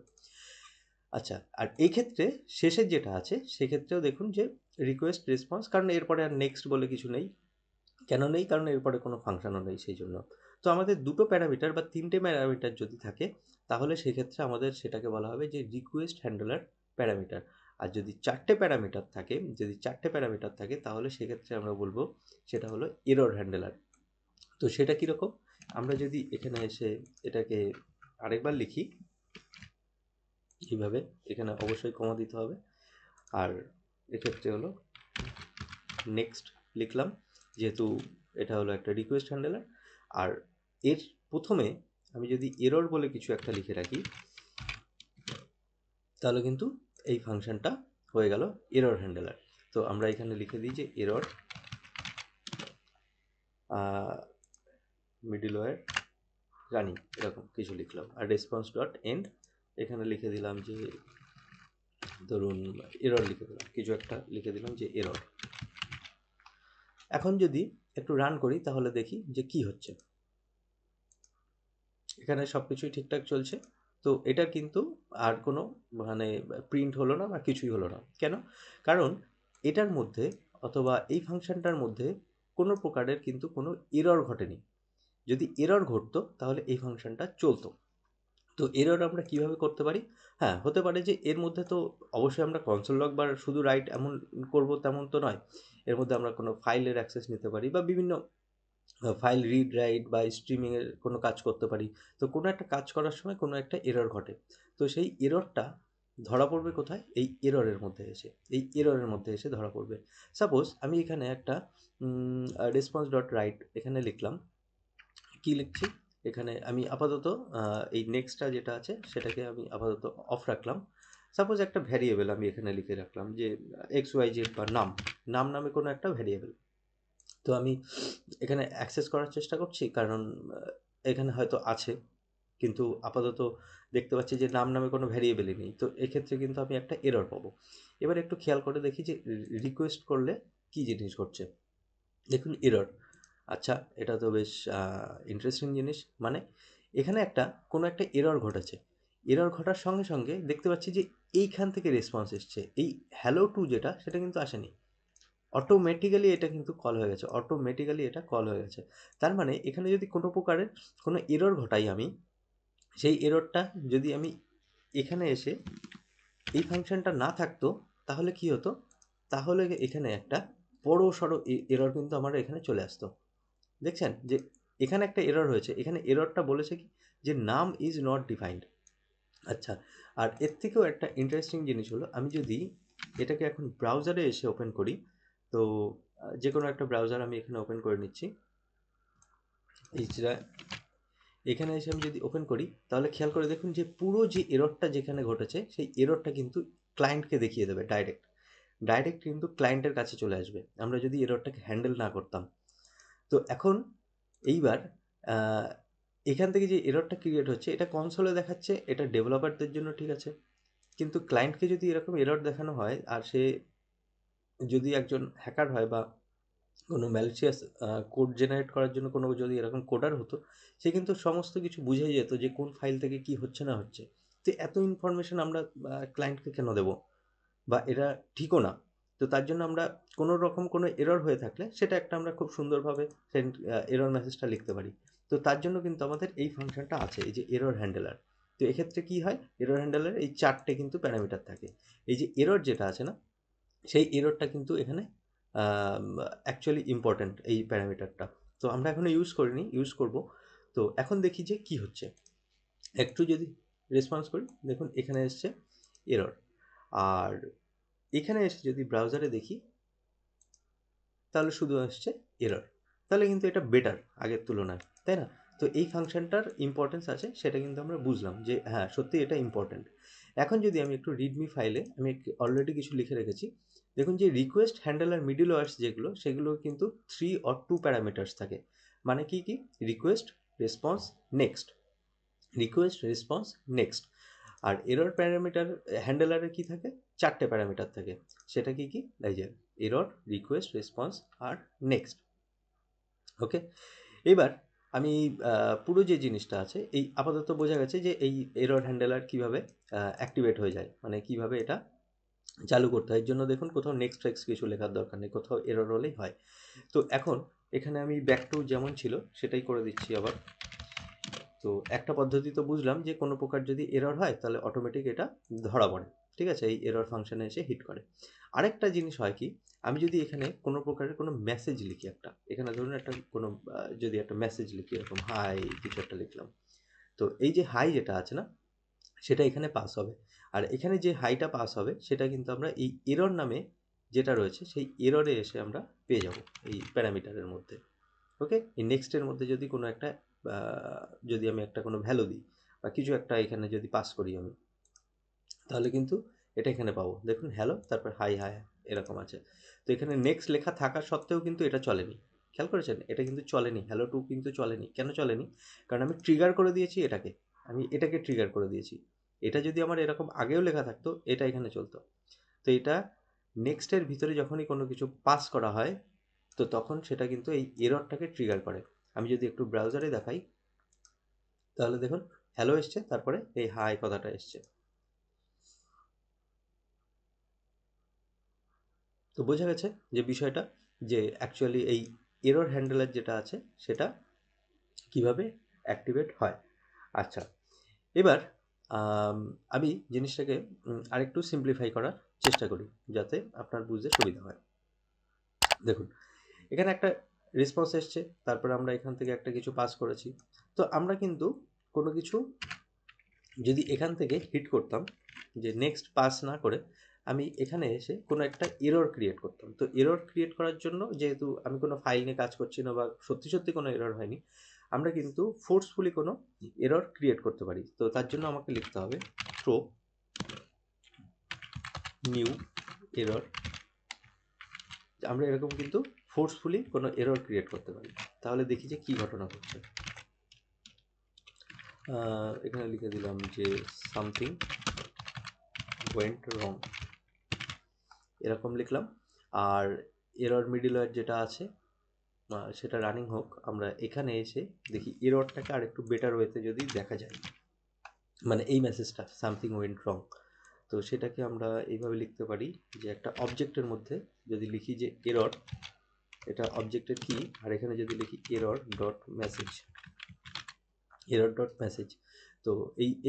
আচ্ছা, আর এই ক্ষেত্রে শেষের যেটা আছে সেক্ষেত্রেও দেখুন যে রিকোয়েস্ট রেসপন্স, কারণ এরপরে আর নেক্সট বলে কিছু নেই। কেন নেই? কারণ এরপরে কোনো ফাংশনও নেই সেই জন্য। তো আমাদের দুটো প্যারামিটার বা তিনটে প্যারামিটার যদি থাকে, তাহলে সেক্ষেত্রে আমাদের সেটাকে বলা হবে যে রিকোয়েস্ট হ্যান্ডলার প্যারামিটার। আর যদি চারটে প্যারামিটার থাকে তাহলে সেক্ষেত্রে আমরা বলবো সেটা হলো এরর হ্যান্ডলার। তো সেটা কীরকম? আমরা যদি এখানে এসে এটাকে আরেকবার লিখি এইভাবে, এখানে অবশ্যই কমা দিতে হবে। আর এক্ষেত্রে হলো নেক্সট লিখলাম, যেহেতু এটা হলো একটা রিকোয়েস্ট হ্যান্ডলার। আর এর প্রথমে আমি যদি এরর বলে কিছু একটা লিখে রাখি, তাহলে কিন্তু এই ফাংশনটা হয়ে গেল এরর হ্যান্ডলার। তো আমরা এখানে লিখে দিই যে এরর মিডলওয়্যার রানিং, এরকম কিছু লিখলাম। আর রেসপন্স ডট এন্ড এখানে লিখে দিলাম যে ধরুন এরর লিখে দিলাম, কিছু একটা লিখে দিলাম যে এরর। এখন যদি একটু রান করি তাহলে দেখি যে কি হচ্ছে। এখানে সব কিছুই ঠিকঠাক চলছে। তো এটা কিন্তু আর কোনো মানে প্রিন্ট হলো না বা কিছুই হলো না। কেন? কারণ এটার মধ্যে অথবা এই ফাংশনটার মধ্যে কোনো প্রকারের কিন্তু কোনো এরর ঘটেনি। যদি এরর ঘটতো তাহলে এই ফাংশনটা চলতো। তো এরর আমরা কিভাবে করতে পারি? হ্যাঁ, হতে পারে যে এর মধ্যে তো অবশ্যই আমরা কনসোল লগ বা শুধু রাইট এমন করব তেমন তো নয়। এর মধ্যে আমরা কোনো ফাইলের অ্যাক্সেস নিতে পারি বা বিভিন্ন ফাইল রিড রাইট বা স্ট্রিমিংয়ের কোনো কাজ করতে পারি। তো কোনো একটা কাজ করার সময় কোনো একটা এরর ঘটে। তো সেই এররটা ধরা পড়বে কোথায়? এই এররের মধ্যে এসে, এই এররের মধ্যে এসে ধরা পড়বে। সাপোজ আমি এখানে একটা রেসপন্স ডট রাইট এখানে লিখলাম। কি লিখছি? এখানে আমি আপাতত এই নেক্সটটা যেটা আছে সেটাকে আমি আপাতত অফ রাখলাম। সাপোজ একটা ভ্যারিয়েবল আমি এখানে লিখে রাখলাম যে XYZ বা নাম নামে কোনো একটা ভ্যারিয়েবল। তো আমি এখানে অ্যাক্সেস করার চেষ্টা করছি, কারণ এখানে হয়তো আছে, কিন্তু আপাতত দেখতে পাচ্ছি যে নামে কোনো ভ্যারিয়েবলই নেই। তো এক্ষেত্রে কিন্তু আমি একটা এরর পাবো। এবার একটু খেয়াল করে দেখি যে রিকোয়েস্ট করলে কি জিনিস ঘটছে। দেখুন এরর। আচ্ছা, এটা তো বেশ ইন্টারেস্টিং জিনিস। মানে এখানে কোনো একটা এরর ঘটেছে। এরর ঘটার সঙ্গে সঙ্গে দেখতে পাচ্ছি যে এইখান থেকে রেসপন্স এসছে। এই হ্যালো টু যেটা সেটা কিন্তু আসেনি। অটোমেটিক্যালি এটা কিন্তু কল হয়ে গেছে। তার মানে এখানে যদি কোনো প্রকারের কোনো এরর ঘটাই আমি, সেই এররটা যদি আমি এখানে এসে এই ফাংশনটা না থাকতো তাহলে কি হতো? তাহলে এখানে একটা বড়সড় এরর কিন্তু আমার এখানে চলে আসতো। দেখছেন যে এখানে একটা এরর হয়েছে। এখানে এররটা বলেছে কি যে নাম ইজ নট ডিফাইন্ড। আচ্ছা, আর এর থেকেও একটা ইন্টারেস্টিং জিনিস হলো, আমি যদি এটাকে এখন ব্রাউজারে এসে ওপেন করি, তো যে কোনো একটা ব্রাউজার আমি এখানে ওপেন করে নিচ্ছি। এখানে এসে আমি যদি ওপেন করি তাহলে খেয়াল করে দেখুন যে পুরো যে এররটা যেখানে ঘটেছে সেই এররটা কিন্তু ক্লায়েন্টকে দেখিয়ে দেবে ডাইরেক্ট কিন্তু ক্লায়েন্টের কাছে চলে আসবে, আমরা যদি এররটাকে হ্যান্ডেল না করতাম। তো এখন এইবার এখান থেকে যে এররটা ক্রিয়েট হচ্ছে এটা কনসোলে দেখাচ্ছে, এটা ডেভেলপারদের জন্য ঠিক আছে, কিন্তু ক্লায়েন্টকে যদি এরকম এরর দেখানো হয় আর সে যদি একজন হ্যাকার হয় বা কোনো ম্যালিশিয়াস কোড জেনারেট করার জন্য কোনো যদি এরকম কোডার হতো, সে কিন্তু সমস্ত কিছু বুঝেই যেত যে কোন ফাইল থেকে কি হচ্ছে না হচ্ছে। তো এত ইনফরমেশন আমরা ক্লায়েন্টকে কেন দেবো? বা এটা ঠিকও না। তো তার জন্য আমরা কোনো রকম কোনো এরর হয়ে থাকলে সেটা আমরা খুব সুন্দরভাবে এরর মেসেজটা লিখতে পারি। তো তার জন্য কিন্তু আমাদের এই ফাংশনটা আছে, এই যে এরর হ্যান্ডলার। তো এক্ষেত্রে কি হয়, এরর হ্যান্ডলারের এই চারটে কিন্তু প্যারামিটার থাকে। এই যে এরর যেটা আছে না, সেই এররটা কিন্তু এখানে অ্যাকচুয়ালি ইম্পর্ট্যান্ট এই প্যারামিটারটা। তো আমরা এখনো ইউজ করব। তো এখন দেখি যে কি হচ্ছে। একটু যদি রেসপন্স করি, দেখুন এখানে এসছে এরর। আর এখানে এসে যদি ব্রাউজারে দেখি তাহলে শুধু আসছে এরর। তাহলে কিন্তু এটা বেটার আগের তুলনায়, তাই না? তো এই ফাংশনটার ইম্পর্টেন্স আছে, সেটা কিন্তু আমরা বুঝলাম যে হ্যাঁ সত্যি এটা ইম্পর্ট্যান্ট। এখন যদি আমি একটু রিডমি ফাইলে আমি অলরেডি কিছু লিখে রেখেছি। দেখুন যে রিকোয়েস্ট হ্যান্ডলার মিডলওয়্যারস যেগুলো, সেগুলো কিন্তু 3 or 2 প্যারামিটার্স থাকে। মানে কি request, response, next. Request, response, next. আর এরর প্যারামিটার হ্যান্ডলারে কি থাকে? 4টে প্যারামিটার থাকে। সেটা কি এই যে এরর, রিকোয়েস্ট, রেসপন্স আর নেক্সট। ওকে, এবার আমি পুরো যে জিনিসটা আছে এই আপাতত বোঝা গেছে যে এই এরর হ্যান্ডেলার কীভাবে অ্যাক্টিভেট হয়ে যায়, মানে কীভাবে এটা চালু করতে হয়। এর জন্য দেখুন কোথাও নেক্সট টেক্সট কিছু লেখার দরকার নেই, কোথাও এরর হলেই হয়। তো এখন এখানে আমি ব্যাক টু যেমন ছিল সেটাই করে দিচ্ছি আবার। তো একটা পদ্ধতি তো বুঝলাম যে কোনো প্রকার যদি এরর হয় তাহলে অটোমেটিক এটা ধরা পড়ে, ঠিক আছে, এই এরর ফাংশনে এসে হিট করে। আরেকটা জিনিস হয় কি, আমি যদি এখানে কোনো প্রকারের কোনো মেসেজ লিখি, একটা এখানে ধরুন একটা কোনো যদি একটা মেসেজ লিখি এরকম হাই কিছু একটা লিখলাম, তো এই যে হাই যেটা আছে না সেটা এখানে পাস হবে। আর এখানে যে হাইটা পাস হবে সেটা কিন্তু আমরা এই এরর নামে যেটা রয়েছে সেই এররে এসে আমরা পেয়ে যাব এই প্যারামিটারের মধ্যে। ওকে, এই নেক্সটের মধ্যে যদি কোনো একটা যদি আমি একটা কোনো ভ্যালু দিই বা কিছু একটা এখানে যদি পাস করি আমি, তাহলে কিন্তু এটা এখানে পাবো। দেখুন হ্যালো, তারপর হাই হাই এরকম আছে। তো এখানে নেক্সট লেখা থাকা সত্ত্বেও কিন্তু এটা চলেনি, খেয়াল করেছেন, এটা কিন্তু চলেনি, হ্যালো টু কিন্তু চলেনি। কেন চলেনি? কারণ আমি ট্রিগার করে দিয়েছি এটাকে, আমি এটাকে ট্রিগার করে দিয়েছি। এটা যদি আমার এরকম আগেও লেখা থাকতো এটা এখানে চলতো। তো এটা নেক্সটের ভিতরে যখনই কোনো কিছু পাস করা হয় তো তখন সেটা কিন্তু এই এররটাকে ট্রিগার করে। আমি যদি একটু ব্রাউজারে দেখাই তাহলে দেখুন হ্যালো এসছে, তারপরে এই হাই কথাটা এসছে। তো বোঝা গেছে যে বিষয়টা, যে অ্যাকচুয়ালি এই এরর হ্যান্ডেলার যেটা আছে সেটা কিভাবে অ্যাক্টিভেট হয়। আচ্ছা, এবার আমি জিনিসটাকে আরেকটু সিম্পলিফাই করার চেষ্টা করি যাতে আপনার বুঝতে সুবিধা হয়। দেখুন এখানে একটা রেসপন্স এসছে, তারপরে আমরা এখান থেকে একটা কিছু পাস করেছি। তো আমরা কিন্তু কোনো কিছু যদি এখান থেকে হিট করতাম, যে নেক্সট পাস না করে আমি এখানে এসে কোনো একটা এরর ক্রিয়েট করতাম। তো এরর ক্রিয়েট করার জন্য যেহেতু আমি কোনো ফাইল নিয়ে কাজ করছি না বা সত্যি সত্যি কোনো এরর হয়নি, আমরা কিন্তু ফোর্সফুলি কোনো এরর ক্রিয়েট করতে পারি। তো তার জন্য আমাকে লিখতে হবে থ্রো নিউ এরর। আমরা এরকম কিন্তু ফোর্সফুলি কোনো এরর ক্রিয়েট করতে পারি। তাহলে দেখি যে কী ঘটনা ঘটছে। এখানে লিখে দিলাম যে সামথিং ওয়েন্ট রং, এরকম লিখলাম। আর এরর মিডলওয়্যার যেটা আছে সেটা রানিং হোক। আমরা এখানে এসে দেখি এররটাকে আর একটু বেটার ওয়েতে যদি দেখা যায়, মানে এই মেসেজটা সামথিং ওয়েন্ট রং, তো সেটাকে আমরা এইভাবে লিখতে পারি যে একটা অবজেক্টের মধ্যে যদি লিখি যে এরর, এটা অবজেক্টের কি, আর এখানে যদি লিখি error dot message, error dot message, তো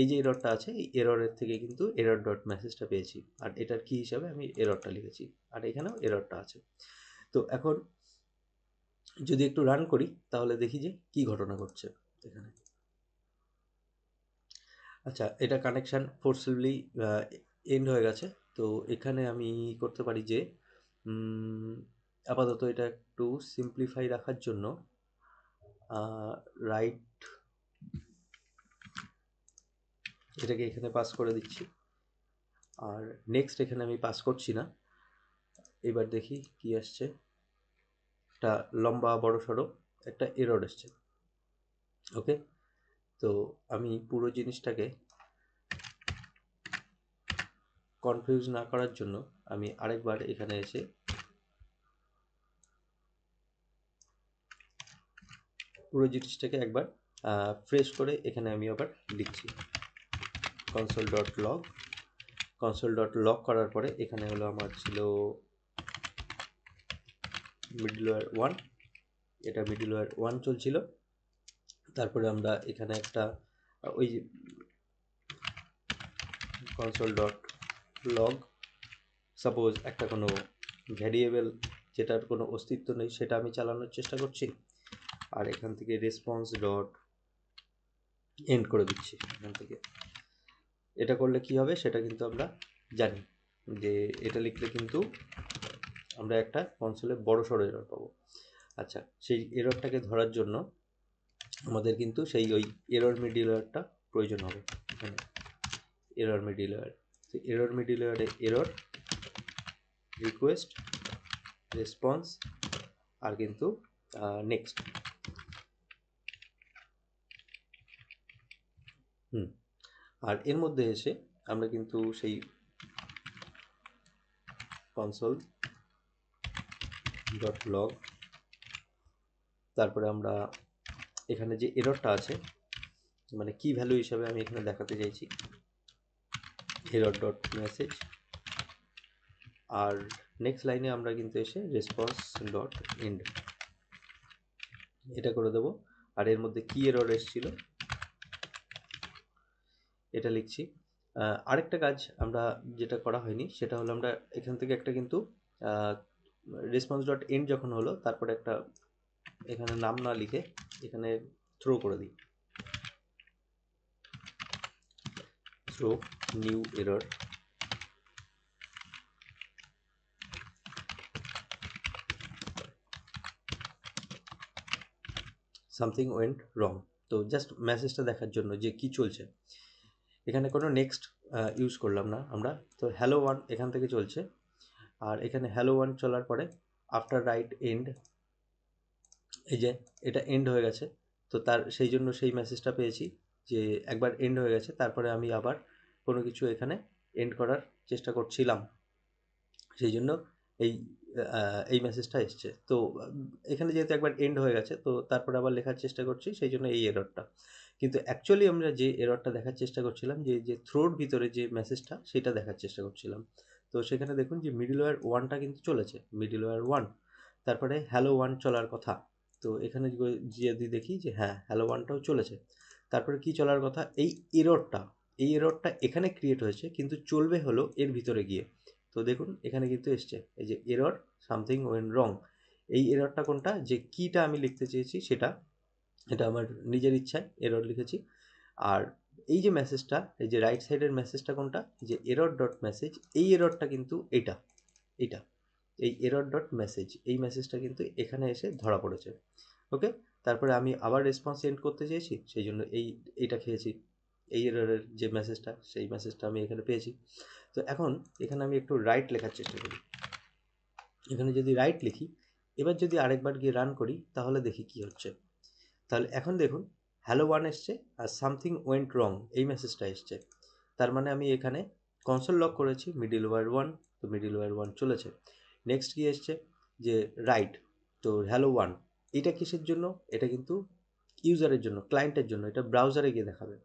এই যে এররটা আছে এই এররের থেকে কিন্তু এরর ডট মেসেজটা পেয়েছি, আর এটার কি হিসাবে আমি এররটা লিখেছি, আর এখানেও এররটা আছে। তো এখন যদি একটু রান করি তাহলে দেখি যে কি ঘটনা ঘটছে এখানে। আচ্ছা, এটা কানেকশান ফোর্সফুলি এন্ড হয়ে গেছে। তো এখানে আমি করতে পারি যে আপাতত এটা একটু সিম্পলিফাই রাখার জন্য রাইট এটাকে এখানে পাস করে দিচ্ছি, আর নেক্সট এখানে আমি পাস করছি না। এবার দেখি কি আসছে, একটা লম্বা বড় সড়ো একটা এরর এসছে। ওকে, তো আমি পুরো জিনিসটাকে কনফিউজ না করার জন্য আমি আরেকবার এখানে এসে পুরো জিনিসটাকে একবার ফ্রেশ করে এখানে আমি আবার লিখছি console dot log. Console dot log করার পরে এখানে হলো আমার ছিল মিডলওয়্যার 1, এটা মিডলওয়্যার 1 চলছিল। তারপরে আমরা এখানে একটা ওই কনসোল ডট লগ, সাপোজ একটা কোনো ভ্যারিয়েবল যেটার কোনো অস্তিত্ব নেই সেটা আমি চালানোর চেষ্টা করছি, আর এখান থেকে রেসপন্স ডট এন্ড করে দিচ্ছি এখান থেকে। এটা করলে কি হবে সেটা কিন্তু আমরা জানি যে এটা লিখলে কিন্তু আমরা একটা কনসোলে বড় সড়ো এরর পাবো। আচ্ছা, সেই এররটাকে ধরার জন্য আমাদের কিন্তু সেই ওই এরর মিডলওয়্যারটা প্রয়োজন হবে। এখানে এরর মিডলওয়্যার, তো এরর মিডলওয়্যারে এরর রিকোয়েস্ট রেসপন্স আর কিন্তু নেক্সট। আর এর মধ্যে এসে আমরা কিন্তু সেই কনসোল ডট লগ, তারপরে আমরা এখানে যে এররটা আছে, মানে কি ভ্যালু হিসাবে আমি এখানে দেখাতে চাইছি, এরর ডট মেসেজ। আর নেক্সট লাইনে আমরা কিন্তু এসে রেসপন্স ডট এন্ড এটা করে দেবো। আর এর মধ্যে কি এরর এসেছিল এটা লিখছি। আরেকটা কাজ আমরা যেটা করা হয়নি সেটা হলো, আমরা এখান থেকে একটা কিন্তু রেসপন্স ডট এন্ড যখন হলো, তারপরে একটা এখানে নাম না লিখে এখানে থ্রো করে দিই, throw new error something went wrong. তো জাস্ট মেসেজটা দেখার জন্য যে কি চলছে, এখানে কোনো নেক্সট ইউজ করলাম না আমরা। তো হ্যালো ওয়ান এখান থেকে চলছে, আর এখানে হ্যালো ওয়ান চলার পরে আফটার রাইট এন্ড, এই যে এটা এন্ড হয়ে গেছে। তো তার সেই জন্য সেই মেসেজটা পেয়েছি যে একবার এন্ড হয়ে গেছে, তারপরে আমি আবার কোনো কিছু এখানে এন্ড করার চেষ্টা করছিলাম, সেই জন্য এই এই মেসেজটা এসছে। তো এখানে যেহেতু একবার এন্ড হয়ে গেছে, তো তারপরে আবার লেখার চেষ্টা করছি, সেই জন্য এই এররটা। কিন্তু অ্যাকচুয়ালি আমরা যে এররটা দেখার চেষ্টা করছিলাম, যে থ্রোর ভিতরে যে মেসেজটা, সেটা দেখার চেষ্টা করছিলাম। তো সেখানে দেখুন যে মিডলওয়্যার ওয়ানটা কিন্তু চলেছে, মিডলওয়্যার ওয়ান, তারপরে হ্যালো ওয়ান চলার কথা। তো এখানে যদি দেখি যে হ্যাঁ হ্যালো ওয়ানটাও চলেছে, তারপরে কি চলার কথা, এই এররটা এখানে ক্রিয়েট হয়েছে, কিন্তু চলবে হলো এর ভিতরে গিয়ে। তো দেখুন এখানে কিন্তু এসছে এই যে এরর সামথিং ওয়েন রং। এই এররটা কোনটা, যে কিটা আমি লিখতে চেয়েছি সেটা, এটা আমার নিজের ইচ্ছায় এরর লিখেছি। আর এই যে মেসেজটা, এই যে রাইট সাইডের মেসেজটা কোনটা, যে এরর ডট মেসেজ, এই এররটা কিন্তু এইটা, এই এরর ডট মেসেজ, এই মেসেজটা কিন্তু এখানে এসে ধরা পড়েছে। ওকে, তারপরে আমি আবার রেসপন্স সেন্ড করতে চেয়েছি, সেই জন্য এইটা খেয়েছি, এই এররের যে মেসেজটা, সেই মেসেজটা আমি এখানে পেয়েছি। তো এখন এখানে আমি একটু রাইট লেখার চেষ্টা করি। এখানে যদি রাইট লিখি, এবার যদি আরেকবার গিয়ে রান করি, তাহলে দেখি কি হচ্ছে। তাহলে এখন দেখুন হ্যালো ওয়ান এসছে, আর সামথিং ওয়েন্ট রং এই মেসেজটা এসছে। তার মানে আমি এখানে কনসোল লক করেছি মিডলওয়্যার ওয়ান, তো মিডলওয়্যার ওয়ান চলেছে। নেক্সট কি এসছে, যে রাইট, তো হ্যালো ওয়ান, এটা কিসের জন্য, এটা কিন্তু ইউজারের জন্য, ক্লায়েন্টের জন্য, এটা ব্রাউজারে গিয়ে দেখাবে।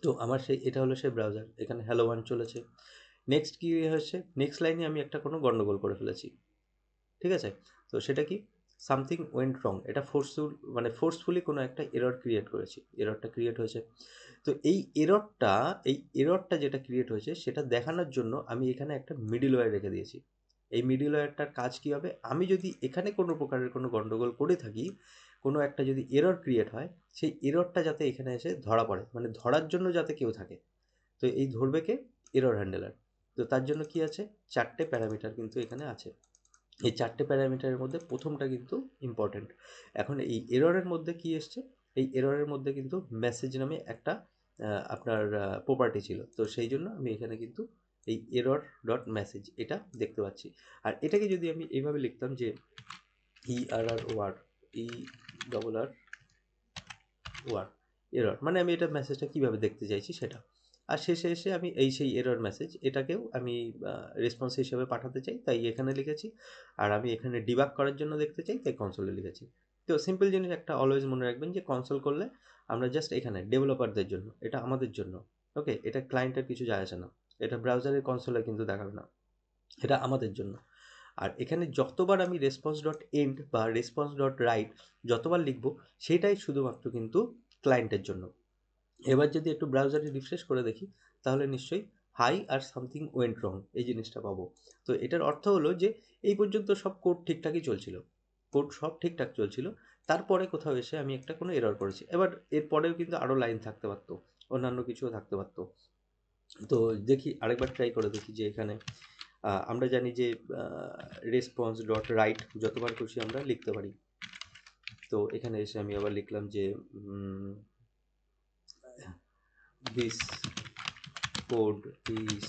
তো আমার এটা হলো সেই ব্রাউজার, এখানে হ্যালো ওয়ান চলেছে। নেক্সট কি হচ্ছে, নেক্সট লাইনে আমি একটা কোনো গন্ডগোল করে ফেলেছি, ঠিক আছে। তো সেটা কি, সামথিং ওয়েন্ট রং, এটা ফোর্সফুলি কোনো একটা এরর ক্রিয়েট করেছি, এররটা ক্রিয়েট হয়েছে। তো এই এররটা যেটা ক্রিয়েট হয়েছে সেটা দেখানোর জন্য আমি এখানে একটা মিডলওয়্যার রেখে দিয়েছি। এই মিডলওয়্যারটার কাজ কী হবে, আমি যদি এখানে কোনো প্রকারের কোনো গন্ডগোল করে থাকি, কোনো একটা যদি এরর ক্রিয়েট হয়, সেই এররটা যাতে এখানে এসে ধরা পড়ে, মানে ধরার জন্য যাতে কেউ থাকে। তো এই ধরবে কে, এরর হ্যান্ডেলার। তো তার জন্য কি আছে, চারটে প্যারামিটার কিন্তু এখানে আছে। এই চারটে প্যারামিটারের মধ্যে প্রথমটা কিন্তু ইম্পর্টেন্ট। এখন এই এররের মধ্যে কি এসছে, এই এররের মধ্যে কিন্তু মেসেজ নামে একটা আপনার প্রপার্টি ছিল। তো সেই জন্য আমি এখানে কিন্তু এই এরর ডট মেসেজ এটা দেখতে পাচ্ছি। আর এটাকে যদি আমি এইভাবে লিখতাম যে ERR ERR এরর, মানে আমি এটা মেসেজটা কীভাবে দেখতে চাইছি সেটা। আর শেষে এসে আমি সেই এরর মেসেজ এটাকেও আমি রেসপন্স হিসেবে পাঠাতে চাই, তাই এখানে লিখেছি। আর আমি এখানে ডিবাগ করার জন্য দেখতে চাই, তাই কনসোলে লিখেছি। তো সিম্পল জিনিস একটা অলওয়েজ মনে রাখবেন, যে কনসোল করলে আমরা জাস্ট এখানে ডেভেলপারদের জন্য, এটা আমাদের জন্য। ওকে, এটা ক্লায়েন্টের কিছু যায় আসে না, এটা ব্রাউজারের কনসোলে কিন্তু দেখাবে না, এটা আমাদের জন্য। আর এখানে যতবার আমি রেসপন্স ডট এন্ড বা রেসপন্স ডট রাইট যতবার লিখবো, সেটাই শুধুমাত্র কিন্তু ক্লায়েন্টের জন্য। এবার যদি একটু ব্রাউজারে রিফ্রেশ করে দেখি, তাহলে নিশ্চয়ই হাই আর সামথিং ওয়েন্ট রং এই জিনিসটা পাবো। তো এটার অর্থ হলো যে এই পর্যন্ত সব কোড ঠিকঠাকই চলছিল, কোড সব ঠিকঠাক চলছিল, তারপরে কোথাও এসে আমি একটা কোনো এরর করেছি। এবার এরপরেও কিন্তু আরও লাইন থাকতে পারতো, অন্যান্য কিছুও থাকতে পারতো। তো দেখি আরেকবার ট্রাই করে দেখি, যে এখানে আমরা জানি যে রেসপন্স ডট রাইট যতবার খুশি আমরা লিখতে পারি। তো এখানে এসে আমি আবার লিখলাম যে this code is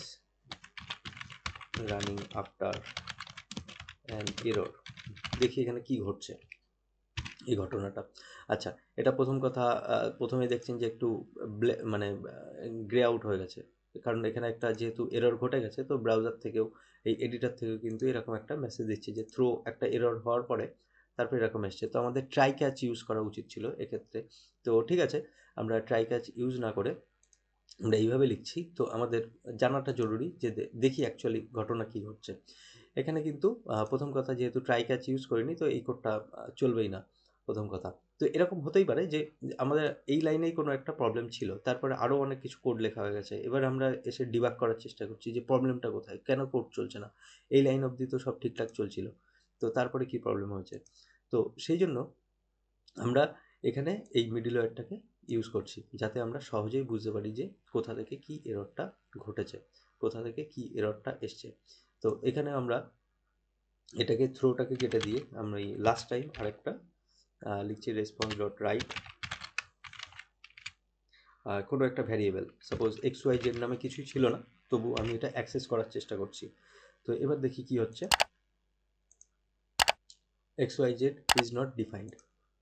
running after an error। দেখি এখানে কি ঘটছে এই ঘটনাটা। আচ্ছা, এটা প্রথম কথা, প্রথমে দেখছেন যে একটু মানে গ্রে আউট হয়ে গেছে, কারণ এখানে একটা যেহেতু এরর ঘটে গেছে, তো ব্রাউজার থেকেও এই এডিটর থেকেও কিন্তু এরকম একটা মেসেজ দিচ্ছে যে থ্রো একটা এরর হওয়ার পরে তারপর এরকম এসছে। তো আমাদের ট্রাই ক্যাচ ইউজ করা উচিত ছিল এক্ষেত্রে। তো ঠিক আছে, আমরা ট্রাই ক্যাচ ইউজ না করে আমরা এইভাবে লিখছি। তো আমাদের জানাটা জরুরি যে দেখি অ্যাকচুয়ালি ঘটনা কী ঘটছে। এখানে কিন্তু প্রথম কথা, যেহেতু ট্রাই ক্যাচ ইউজ করিনি, তো এই কোডটা চলবেই না, প্রথম কথা। তো এরকম হতেই পারে যে আমাদের এই লাইনেই কোনো একটা প্রবলেম ছিল, তারপরে আরও অনেক কিছু কোড লেখা হয়ে গেছে। এবার আমরা এসে ডিবাগ করার চেষ্টা করছি যে প্রবলেমটা কোথায়, কেন কোড চলছে না। এই লাইন অবধি তো সব ঠিকঠাক চলছিল, তো তারপরে কি প্রবলেম হয়েছে। তো সেই জন্য আমরা এখানে এই মিডল ওয়্যারটাকে ইউজ করছি, যাতে আমরা সহজেই বুঝতে পারি যে কোথা থেকে কি এররটা ঘটেছে, কোথা থেকে কি এররটা এসছে। তো এখানে আমরা এটাকে থ্রোটাকে কেটে দিয়ে আমরা এই লাস্ট টাইম আরেকটা লিখছি রেসপন্স ডট রাইট কোনো একটা variable, suppose X Y Z নামে কিছুই ছিল না, তবু আমি এটা অ্যাক্সেস করার চেষ্টা করছি। তো এবার দেখি কি হচ্ছে। X Y Z is not defined.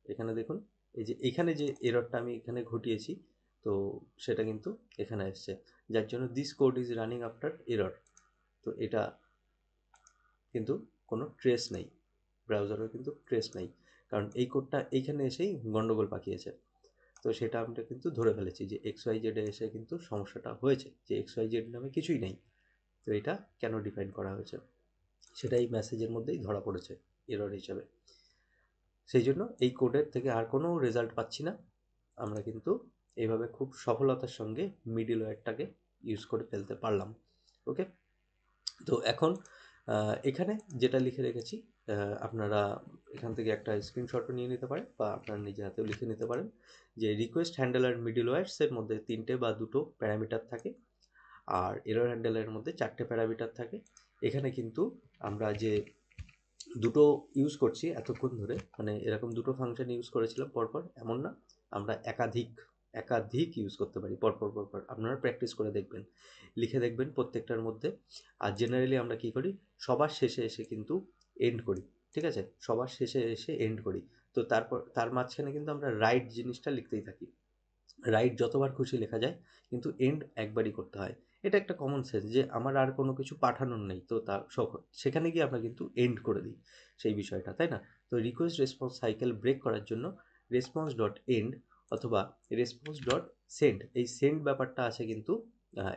এখানে দেখুন, এই যে এখানে যে এররটা আমি এখানে ঘটিয়েছি, তো সেটা কিন্তু এখানে এসছে, যার জন্য this code is running after error. তো এটা কিন্তু কোনো ট্রেস নেই, ব্রাউজারের কিন্তু ট্রেস নেই, কারণ এই কোডটা এইখানে এসেই গন্ডগোল পাকিয়েছে। তো সেটা আমরা কিন্তু ধরে ফেলেছি যে এক্স ওয়াই জেডে এসে কিন্তু সমস্যাটা হয়েছে, যে এক্স ওয়াই জেড নামে কিছুই নেই। তো এটা কেন ডিফাইন করা হয়েছে সেটা এই মেসেজের মধ্যেই ধরা পড়েছে এরর হিসাবে। সেই জন্য এই কোডের থেকে আর কোনো রেজাল্ট পাচ্ছি না। আমরা কিন্তু এইভাবে খুব সফলতার সঙ্গে মিডল ওয়্যারটাকে ইউজ করে ফেলতে পারলাম। ওকে, তো এখন এখানে যেটা লিখে রেখেছি, আপনারা এখান থেকে একটা স্ক্রিনশটও নিয়ে নিতে পারেন, বা আপনারা নিজে হাতেও লিখে নিতে পারেন, যে রিকোয়েস্ট হ্যান্ডেলার মিডল ওয়্যারসের মধ্যে 3টে বা 2টো প্যারামিটার থাকে, আর এরর হ্যান্ডেলারের মধ্যে 4টে প্যারামিটার থাকে। এখানে কিন্তু আমরা যে দুটো ইউজ করছি এতক্ষণ ধরে, মানে এরকম দুটো ফাংশন ইউজ করেছিলাম পরপর, এমন না, আমরা একাধিক ইউজ করতে পারি পরপর। আপনারা প্র্যাকটিস করে দেখবেন, লিখে দেখবেন প্রত্যেকটার মধ্যে। আর জেনারেলি আমরা কি করি, সবার শেষে এসে কিন্তু এন্ড করি, ঠিক আছে, সবার শেষে এসে এন্ড করি। তো তারপর তার মাঝখানে কিন্তু আমরা রাইট জিনিসটা লিখতেই থাকি। রাইট যতবার খুশি লেখা যায়, কিন্তু এন্ড একবারই করতে হয়। এটা একটা কমন সেন্স, যে আমার আর কোনো কিছু পাঠানোর নেই, তো তার সেখানে গিয়ে আমরা কিন্তু এন্ড করে দিই সেই বিষয়টা, তাই না। তো রিকোয়েস্ট রেসপন্স সাইকেল ব্রেক করার জন্য রেসপন্স ডট এন্ড অথবা রেসপন্স ডট সেন্ড, এই সেন্ড ব্যাপারটা আছে কিন্তু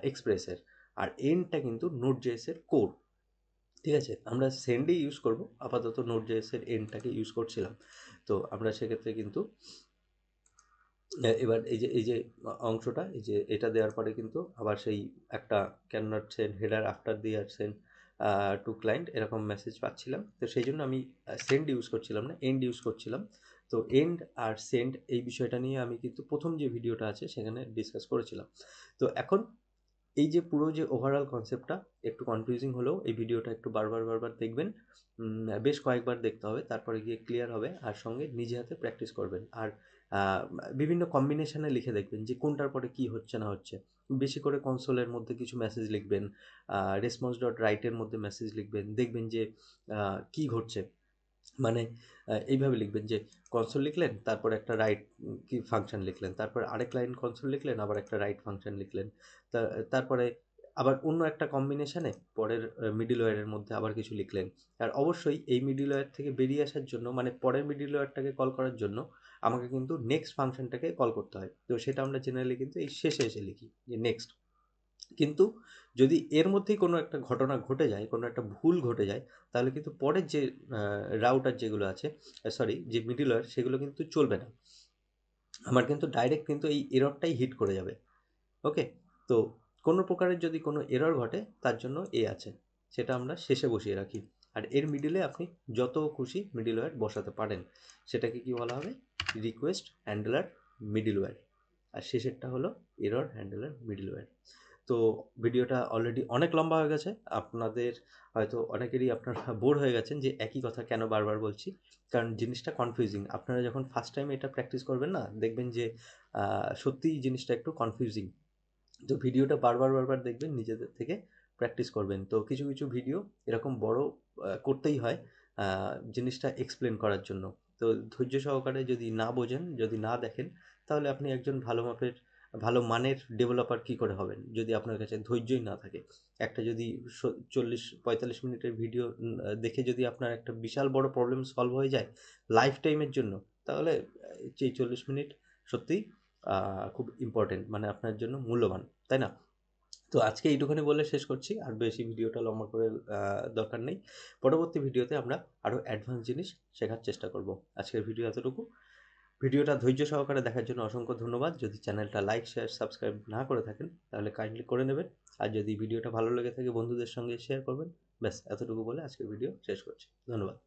এক্সপ্রেসের, আর এন্ডটা কিন্তু নোড জেএসের কোর। ঠিক আছে, আমরা সেন্ডই ইউজ করব, আপাতত নোড জেএসের এন্ডটাকে ইউজ করছিলাম। তো আমরা সেক্ষেত্রে কিন্তু এবার এই যে অংশটা, এই যে এটা দেওয়ার পরে কিন্তু আবার সেই একটা can not send header after দিয়ে আর সেন্ড টু ক্লায়েন্ট এরকম মেসেজ পাচ্ছিলাম। তো সেই জন্য আমি সেন্ড ইউজ করছিলাম না, এন্ড ইউজ করছিলাম। তো এন্ড আর সেন্ড এই বিষয়টা নিয়ে আমি কিন্তু প্রথম যে ভিডিওটা আছে সেখানে ডিসকাস করেছিলাম। তো এখন এই যে পুরো যে ওভারঅল কনসেপ্টটা একটু কনফিউজিং হলেও এই ভিডিওটা একটু বারবার দেখবেন, বেশ কয়েকবার দেখতে হবে, তারপরে গিয়ে ক্লিয়ার হবে। আর সঙ্গে নিজে হাতে প্র্যাকটিস করবেন, আর বিভিন্ন কম্বিনেশনে লিখে দেখবেন যে কোনটার পরে কি হচ্ছে না হচ্ছে। বেশি করে কনসোলের মধ্যে কিছু মেসেজ লিখবেন, রেসপন্স ডট রাইটের মধ্যে মেসেজ লিখবেন, দেখবেন যে কি ঘটছে। মানে এইভাবে লিখবেন যে কনসোল লিখলেন, তারপর একটা রাইট কি ফাংশন লিখলেন, তারপর আরেক লাইন কনসোল লিখলেন, আবার একটা রাইট ফাংশন লিখলেন, তারপরে আবার অন্য একটা কম্বিনেশনে পরের মিডল ওয়্যারের মধ্যে আবার কিছু লিখলেন। আর অবশ্যই এই মিডল ওয়্যার থেকে বেরিয়ে আসার জন্য, মানে পরের মিডল ওয়্যারটাকে কল করার জন্য আমাকে কিন্তু নেক্সট ফাংশনটাকে কল করতে হয়। তো সেটা আমরা জেনারেলি কিন্তু এই শেষে এসে লিখি যে নেক্সট। কিন্তু যদি এর মধ্যেই কোনো একটা ঘটনা ঘটে যায়, কোনো একটা ভুল ঘটে যায়, তাহলে কিন্তু পরের যে রাউটার যেগুলো আছে, সরি যে মিডল ওয়্যার, সেগুলো কিন্তু চলবে না। আমার কিন্তু ডাইরেক্ট কিন্তু এই এররটাই হিট করে যাবে। ওকে, তো কোনো প্রকারের যদি কোনো এরর ঘটে, তার জন্য এ আছে, সেটা আমরা শেষে বসিয়ে রাখি। আর এর মিডিলে আপনি যত খুশি মিডল ওয়্যার বসাতে পারেন। সেটাকে কি বলা হবে, রিকোয়েস্ট হ্যান্ডলার মিডল ওয়্যার। আর শেষেরটা হলো এরর হ্যান্ডলার মিডল ওয়্যার। তো ভিডিওটা অলরেডি অনেক লম্বা হয়ে গেছে, আপনাদের হয়তো অনেকেরই আপনারা বোর হয়ে গেছেন যে একই কথা কেন বারবার বলছি, কারণ জিনিসটা কনফিউজিং। আপনারা যখন ফার্স্ট টাইম এটা প্র্যাকটিস করবেন না, দেখবেন যে সত্যিই জিনিসটা একটু কনফিউজিং। তো ভিডিওটা বারবার দেখবেন, নিজেদের থেকে প্র্যাকটিস করবেন। তো কিছু ভিডিও এরকম বড় করতেই হয় জিনিসটা এক্সপ্লেন করার জন্য। তো ধৈর্য সহকারে যদি না বোঝেন, যদি না দেখেন, তাহলে আপনি একজন ভালো মাপের ভালো মানের ডেভেলপার কী করে হবেন যদি আপনার কাছে ধৈর্যই না থাকে। একটা যদি 40-45 মিনিটের ভিডিও দেখে যদি আপনার একটা বিশাল বড় প্রবলেম সলভ হয়ে যায় লাইফ টাইমের জন্য, তাহলে যে 40 মিনিট সত্যিই খুব ইম্পর্টেন্ট, মানে আপনার জন্য মূল্যবান, তাই না? তো আজকে এইটুখানি বলে শেষ করছি, আর বেশি ভিডিওটা লম্বা করে দরকার নেই। পরবর্তী ভিডিওতে আমরা আরও অ্যাডভান্স জিনিস শেখার চেষ্টা করব। আজকের ভিডিও এতটুকু। ভিডিওটা ধৈর্য সহকারে দেখার জন্য অসংখ্য ধন্যবাদ। যদি চ্যানেলটা লাইক, শেয়ার, সাবস্ক্রাইব না করে থাকেন তাহলে কাইন্ডলি করে নেবেন। আর যদি ভিডিওটা ভালো লেগে থাকে বন্ধুদের সঙ্গে শেয়ার করবেন। ব্যাস এতটুকু বলে আজকের ভিডিও শেষ করছি। ধন্যবাদ।